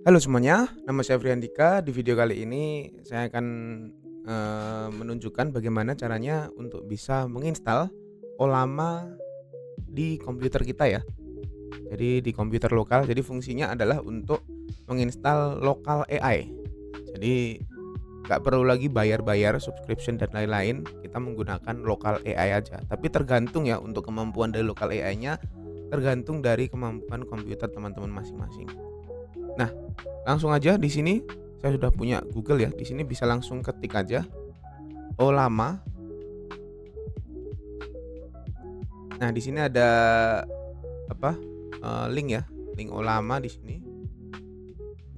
Halo semuanya, nama saya Friandika. Di video kali ini saya akan menunjukkan bagaimana caranya untuk bisa menginstal Ollama di komputer kita ya. Jadi di komputer lokal, jadi fungsinya adalah untuk menginstal lokal AI. Jadi nggak perlu lagi bayar-bayar subscription dan lain-lain, kita menggunakan lokal AI aja. Tapi tergantung ya untuk kemampuan dari lokal AI-nya, tergantung dari kemampuan komputer teman-teman masing-masing. Nah, langsung aja di sini saya sudah punya Google ya. Di sini bisa langsung ketik aja Ollama. Nah, di sini ada apa? Link ya, link Ollama di sini.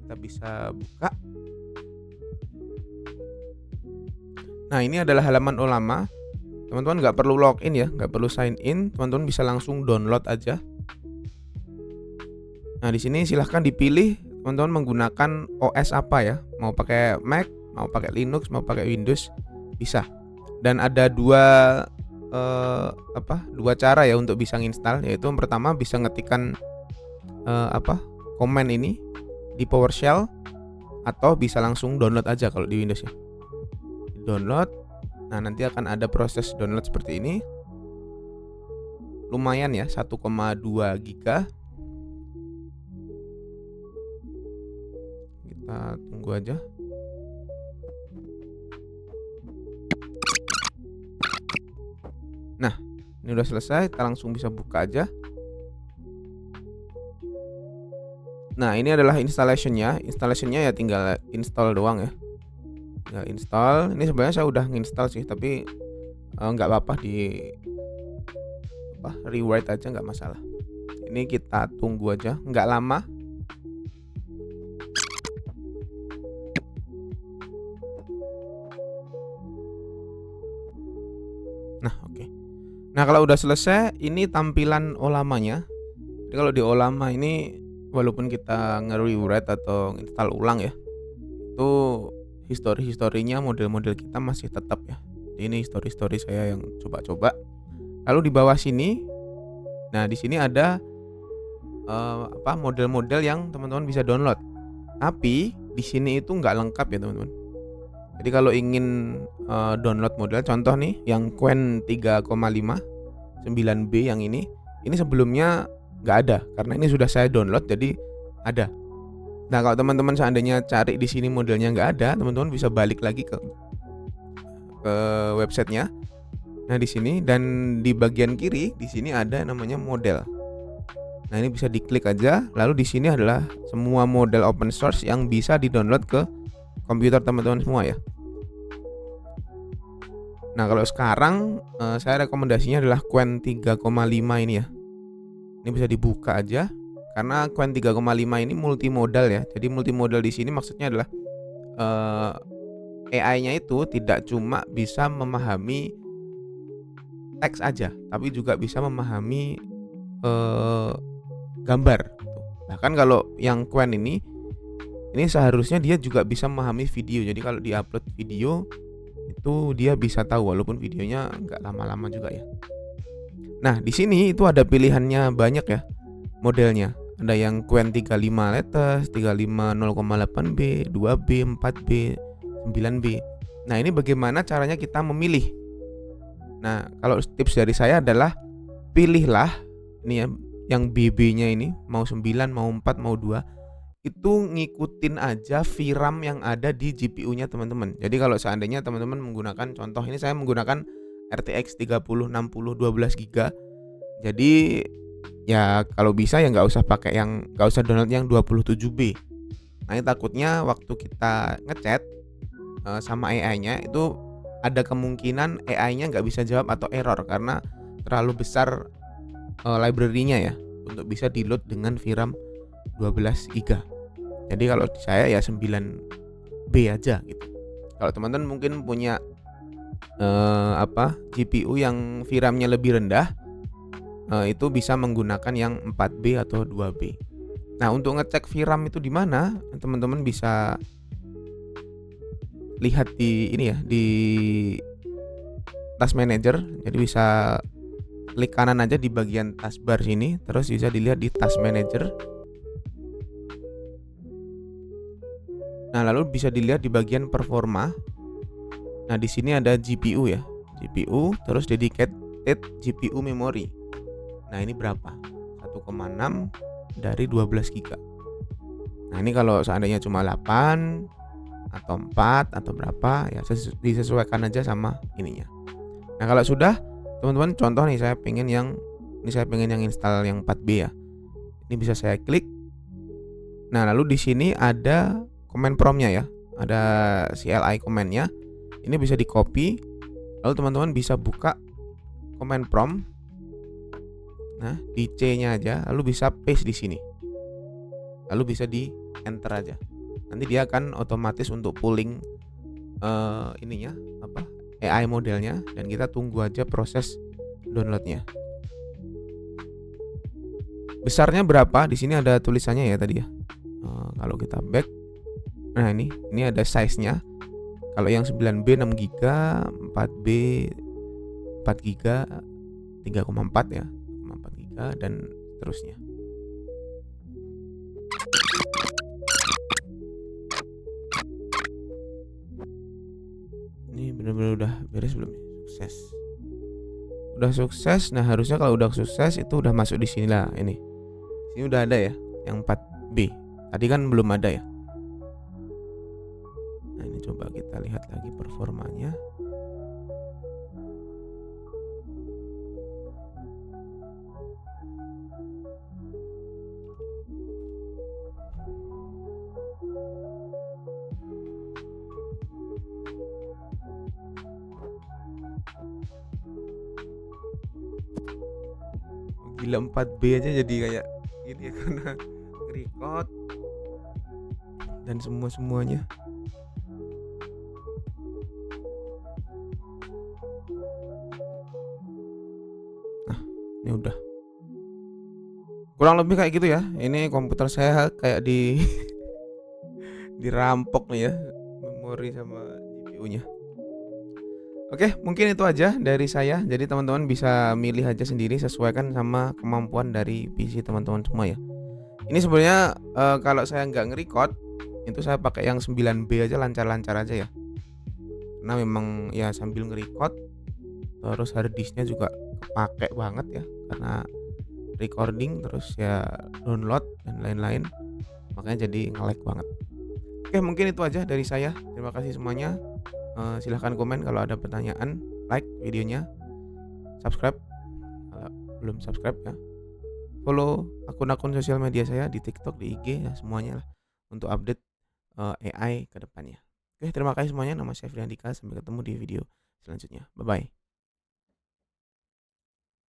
Kita bisa buka. Nah, ini adalah halaman Ollama. Teman-teman nggak perlu login ya, nggak perlu sign in. Teman-teman bisa langsung download aja. Nah, di sini silahkan dipilih teman-teman menggunakan OS apa ya. Mau pakai Mac, mau pakai Linux, mau pakai Windows, bisa. Dan ada dua cara ya untuk bisa nginstal, yaitu yang pertama bisa ngetikkan komen ini di PowerShell, atau bisa langsung download aja kalau di Windows ya. Download. Nah, nanti akan ada proses download seperti ini. Lumayan ya, 1,2 giga. Kita tunggu aja. Nah, ini udah selesai, kita langsung bisa buka aja. Nah, ini adalah installationnya. Installationnya ya tinggal install doang ya. Tinggal install. Ini sebenarnya saya udah nginstal sih, tapi nggak apa-apa di rewrite aja, nggak masalah. Ini kita tunggu aja, nggak lama. Nah, oke. Nah, kalau udah selesai, ini tampilan Ollamanya. Jadi kalau di Ollama ini, walaupun kita nge-rewrite atau install ulang ya, itu historinya model-model kita masih tetap ya. Ini histori saya yang coba-coba. Lalu di bawah sini, nah di sini ada model-model yang teman-teman bisa download. Tapi di sini itu nggak lengkap ya teman-teman. Jadi kalau ingin download model, contoh nih yang Qwen 3,5 9B yang ini sebelumnya nggak ada, karena ini sudah saya download jadi ada. Nah, kalau teman-teman seandainya cari di sini modelnya nggak ada, teman-teman bisa balik lagi ke websitenya. Nah, di sini dan di bagian kiri di sini ada namanya model. Nah, ini bisa diklik aja. Lalu di sini adalah semua model open source yang bisa di-download ke komputer teman-teman semua ya. Nah, kalau sekarang saya rekomendasinya adalah Qwen 3,5 ini ya. Ini bisa dibuka aja karena Qwen 3,5 ini multimodal ya. Jadi multimodal di sini maksudnya adalah AI-nya itu tidak cuma bisa memahami teks aja, tapi juga bisa memahami gambar. Bahkan kalau yang Qwen ini seharusnya dia juga bisa memahami video. Jadi kalau di-upload video itu dia bisa tahu walaupun videonya nggak lama-lama juga ya. Nah, di sini itu ada pilihannya banyak ya modelnya. Ada yang Qwen 35 latest, 35 0,8B, 2B, 4B, 9B. Nah, ini bagaimana caranya kita memilih? Nah, kalau tips dari saya adalah pilihlah ini ya, yang BB-nya ini mau 9, mau 4, mau 2, itu ngikutin aja VRAM yang ada di GPU-nya teman-teman. Jadi kalau seandainya teman-teman menggunakan, contoh ini saya menggunakan RTX 3060 12GB. Jadi ya kalau bisa ya nggak usah download yang 27B. Nah, ini takutnya waktu kita ngechat sama AI-nya itu ada kemungkinan AI-nya nggak bisa jawab atau error karena terlalu besar library-nya ya untuk bisa di-load dengan VRAM 12GB. Jadi kalau saya ya 9B aja gitu. Kalau teman-teman mungkin punya GPU yang VRAM-nya lebih rendah, itu bisa menggunakan yang 4B atau 2B. Nah, untuk ngecek VRAM itu di mana? Teman-teman bisa lihat di ini ya, di Task Manager. Jadi bisa klik kanan aja di bagian taskbar sini, terus bisa dilihat di Task Manager. Nah, lalu bisa dilihat di bagian performa. Nah, di sini ada GPU ya. GPU terus dedicated GPU memory. Nah, ini berapa? 1,6 dari 12 GB. Nah, ini kalau seandainya cuma 8 atau 4 atau berapa ya, disesuaikan aja sama ininya. Nah, kalau sudah, teman-teman, contoh nih, saya pengen yang install yang 4B ya. Ini bisa saya klik. Nah, lalu di sini ada command prompt-nya ya. Ada CLI command-nya. Ini bisa di copy. Lalu teman-teman bisa buka command prompt. Nah, di C-nya aja, lalu bisa paste di sini. Lalu bisa di enter aja. Nanti dia akan otomatis untuk pulling AI modelnya, dan kita tunggu aja proses downloadnya. Besarnya berapa? Di sini ada tulisannya ya tadi ya. Kalau kita back, nah ini ada size-nya. Kalau yang 9B 6 GB, 4B 4 GB, 3,4 ya, 4 GB dan seterusnya. Ini benar-benar udah beres belum? Sukses. Udah sukses. Nah, harusnya kalau udah sukses itu udah masuk di sini lah ini. Sini udah ada ya yang 4B. Tadi kan belum ada ya. Nah, ini coba kita lihat lagi performanya. Gila, 4B aja jadi kayak gini ya, karena record dan semuanya. Nah, ini udah kurang lebih kayak gitu ya. Ini komputer saya kayak dirampok nih ya, memori sama GPU-nya. Oke, mungkin itu aja dari saya. Jadi teman-teman bisa milih aja sendiri, sesuaikan sama kemampuan dari PC teman-teman semua ya. Ini sebenarnya kalau saya nggak nge-record, itu saya pakai yang 9B aja, lancar-lancar aja ya. Karena memang ya sambil nge-record, terus hard disknya juga kepake banget ya, karena recording terus ya download dan lain-lain, makanya jadi nge-lag banget. Oke, mungkin itu aja dari saya. Terima kasih semuanya. Silahkan komen kalau ada pertanyaan, like videonya, subscribe kalau belum subscribe ya, follow akun-akun sosial media saya di TikTok, di IG ya, semuanya lah untuk update AI ke depannya. Oke, terima kasih semuanya. Nama saya Friandika. Sampai ketemu di video selanjutnya. Bye bye.